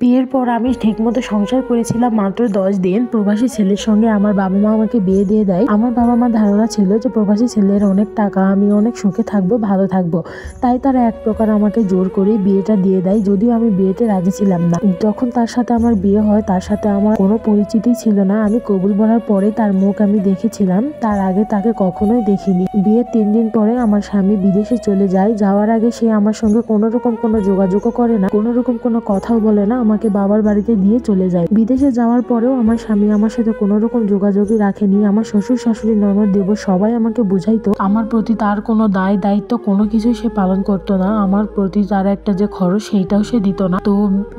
বিয়ের পর আমি ঠিকমতো সংসার করেছিলাম মাত্র 10 দিন। প্রবাসী ছেলের সঙ্গে আমার বাবা মা আমাকে বিয়ে দিয়ে দেয়। আমার বাবা মা ধারণা ছিল যে প্রবাসী ছেলের অনেক টাকা, আমি অনেক সুখে থাকবো, ভালো থাকবো, তাই তারা এক প্রকার আমাকে জোর করে বিয়েটা দিয়ে দেয়। যদিও আমি বিয়েতে রাজি ছিলাম না। যখন তার সাথে আমার বিয়ে হয়, তার সাথে আমার কোনো পরিচিতি ছিল না। আমি কবুল বলার পরে তার মুখ আমি দেখেছিলাম, তার আগে তাকে কখনোই দেখিনি। বিয়ের 3 দিন পরে আমার স্বামী বিদেশে চলে যায়। যাওয়ার আগে সে আমার সঙ্গে কোনো রকম কোনো যোগাযোগও করে না, কোনো রকম কোনো কথাও বলে না, আমাকে বাবার বাড়িতে দিয়ে চলে যায়। বিদেশে যাওয়ার পরেও আমার স্বামী আমার সাথে কোনো রকম যোগাযোগই রাখেনি। আমার শ্বশুর শাশুড়ি ননদ দেবর সবাই আমাকে বুঝাইতো আমার প্রতি তার কোনো দায় দায়িত্ব কোনো কিছু সে পালন করতো না। আমার প্রতি তার একটা যে খরচ সেইটাও সে দিত না। তো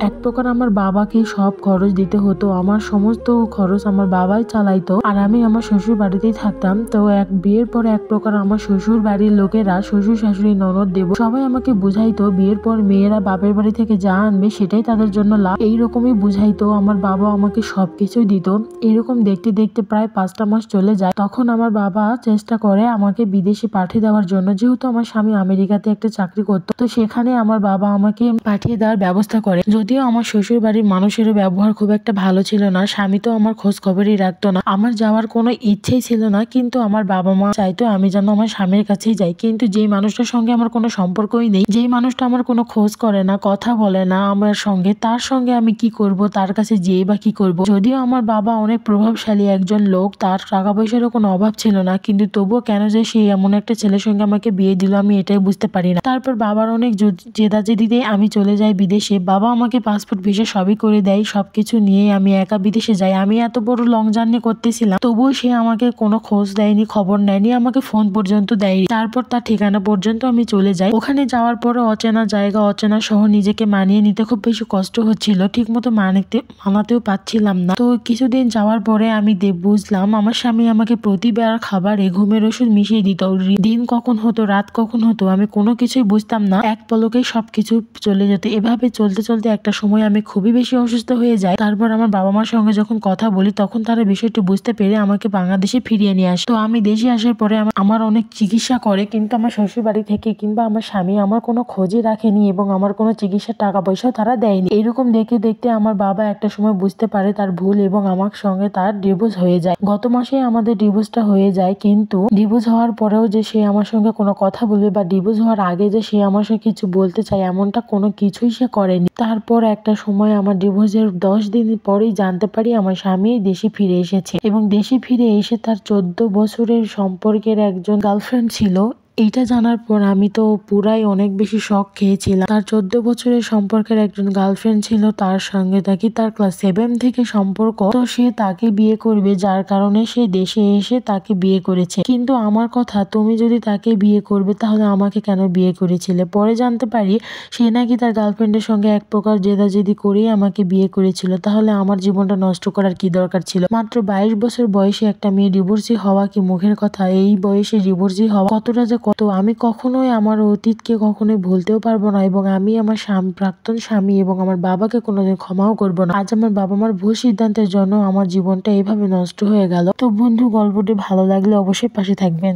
এক প্রকার আমার বাবাকে সব খরচ দিতে হতো। আমার সমস্ত খরচ আমার বাবাই চালাইতো, আর আমি আমার শ্বশুর বাড়িতেই থাকতাম। তো বিয়ের পরে এক প্রকার আমার শ্বশুর বাড়ির লোকেরা, শ্বশুর শাশুড়ি ননদ দেবর সবাই আমাকে বুঝাইতো বিয়ের পর মেয়েরা বাপের বাড়ি থেকে যা আনবে সেটাই তাদের জন্য লাভ, এইরকমই বুঝাইতো। আমার বাবা আমাকে সবকিছুই দিত। এরকম দেখতে দেখতে প্রায় 5টা মাস চলে যায়। তখন আমার বাবা চেষ্টা করে আমাকে বিদেশে পাঠিয়ে দেওয়ার জন্য। যেহেতু আমার স্বামী আমেরিকাতে একটা চাকরি করতো, তো সেখানে আমার বাবা আমাকে পাঠিয়ে দেওয়ার ব্যবস্থা করে। যদিও আমার শ্বশুর বাড়ির মানুষেরও ব্যবহার খুব একটা ভালো ছিল না, স্বামী তো আমার খোঁজ খবরই রাখতো না। আমার যাওয়ার কোনো ইচ্ছেই ছিল না, কিন্তু আমার বাবা মা চাইতো আমি যেন আমার স্বামীর কাছেই যাই। কিন্তু যেই মানুষটার সঙ্গে আমার কোনো সম্পর্কই নেই, যেই মানুষটা আমার কোনো খোঁজ করে না, কথা বলে না আমার সঙ্গে, তার সঙ্গে আমি কি করব, তার কাছে যেয়ে বা কি করব। যদিও আমার বাবা অনেক প্রভাবশালী একজন লোক, তার টাকা পয়সারও কোনো অভাব ছিল না, কিন্তু তবুও কেন যে সে এমন একটা ছেলের সঙ্গে আমাকে বিয়ে দিল আমি এটাই বুঝতে পারি না। তারপর বাবার অনেক জেদাজেদিতে আমি চলে যাই বিদেশে। বাবা আমাকে পাসপোর্ট ভিসা সবই করে দেয়। সবকিছু নিয়ে আমি একা বিদেশে যাই। আমি এত বড় লং জার্নি করতেছিলাম, তবুও সে আমাকে কোনো খোঁজ দেয়নি, খবর নেয়নি, আমাকে ফোন পর্যন্ত দেয়নি। তারপর তার ঠিকানা পর্যন্ত আমি চলে যাই। ওখানে যাওয়ার পরে অচেনা জায়গা, অচেনা শহর, নিজেকে মানিয়ে নিতে খুব বেশি কষ্ট হচ্ছিল, ঠিক মতো মানাতেও পারছিলাম না। তো কিছুদিন যাওয়ার পরে আমি বুঝলাম আমার স্বামী আমাকে প্রতিবার খাবারে ঘুমের ওষুধ মিশিয়ে দিত। দিন কখন হতো, রাত কখন হতো, আমি কোনো কিছুই বুঝতাম না। এক পলকেই সবকিছু চলে যেত। এভাবে চলতে চলতে একটা সময় আমি খুবই বেশি অসুস্থ হয়ে যাই। তারপর আমার বাবা মার সঙ্গে যখন কথা বলি, তখন তারা বিষয়টি বুঝতে পেরে আমাকে বাংলাদেশে ফিরিয়ে নিয়ে আসে। তো আমি দেশে আসার পরে আমার অনেক চিকিৎসা করে, কিন্তু আমার শ্বশুর বাড়ি থেকে কিংবা আমার স্বামী আমার কোনো খোঁজই রাখেনি এবং আমার কোনো চিকিৎসার টাকা পয়সাও তারা দেয়নি। এরকম দেখতে দেখতে আমার বাবা একটা সময় বুঝতে পারে তার ভুল এবং আমার সঙ্গে তার ডিভোর্স হয়ে যায়। গত মাসে আমাদের ডিভোর্সটা হয়ে যায়, কিন্তু ডিভোর্স হওয়ার পরেও যে সে আমার সঙ্গে কোনো কথা বলবে বা ডিভোর্স হওয়ার আগে যে সে আমার সঙ্গে কিছু বলতে চায়, এমনটা কোনো কিছুই সে করেনি। তারপর একটা সময় আমার ডিভোর্সের 10 দিন পরেই জানতে পারি আমার স্বামী দেশে ফিরে এসেছে, এবং দেশে ফিরে এসে তার 14 বছরের সম্পর্কের একজন গার্লফ্রেন্ড ছিল। এইটা জানার পর আমি তো পুরাই অনেক বেশি শক খেয়েছিলাম। তার 14 বছরের সম্পর্কের একজন গার্লফ্রেন্ড ছিল, তার সঙ্গে নাকি তার ক্লাস 7 থেকে সম্পর্ক। তো সে তাকে বিয়ে করবে, যার কারণে সে দেশে এসে তাকে বিয়ে করেছে। কিন্তু আমার কথা, তুমি যদি তাকে বিয়ে করবে তাহলে আমাকে কেন বিয়ে করেছিলে? পরে জানতে পারি সে নাকি তার গার্লফ্রেন্ডের সঙ্গে এক প্রকার জেদাজেদি করেই আমাকে বিয়ে করেছিল। তাহলে আমার জীবনটা নষ্ট করার কি দরকার ছিল? মাত্র 22 বছর বয়সে একটা মেয়ে ডিভোর্সি হওয়া কি মুখের কথা? এই বয়সে ডিভোর্সি হওয়া কতটা যে আমি কখনোই আমার অতীতকে কখনোই ভুলতেও পারবো না, এবং আমি আমার প্রাক্তন স্বামী এবং আমার বাবাকে কোনোদিন ক্ষমাও করবো না। আজ আমার বাবা মার ভুল সিদ্ধান্তের জন্য আমার জীবনটা এভাবে নষ্ট হয়ে গেল। তো বন্ধু, গল্পটি ভালো লাগলে অবশ্যই পাশে থাকবেন।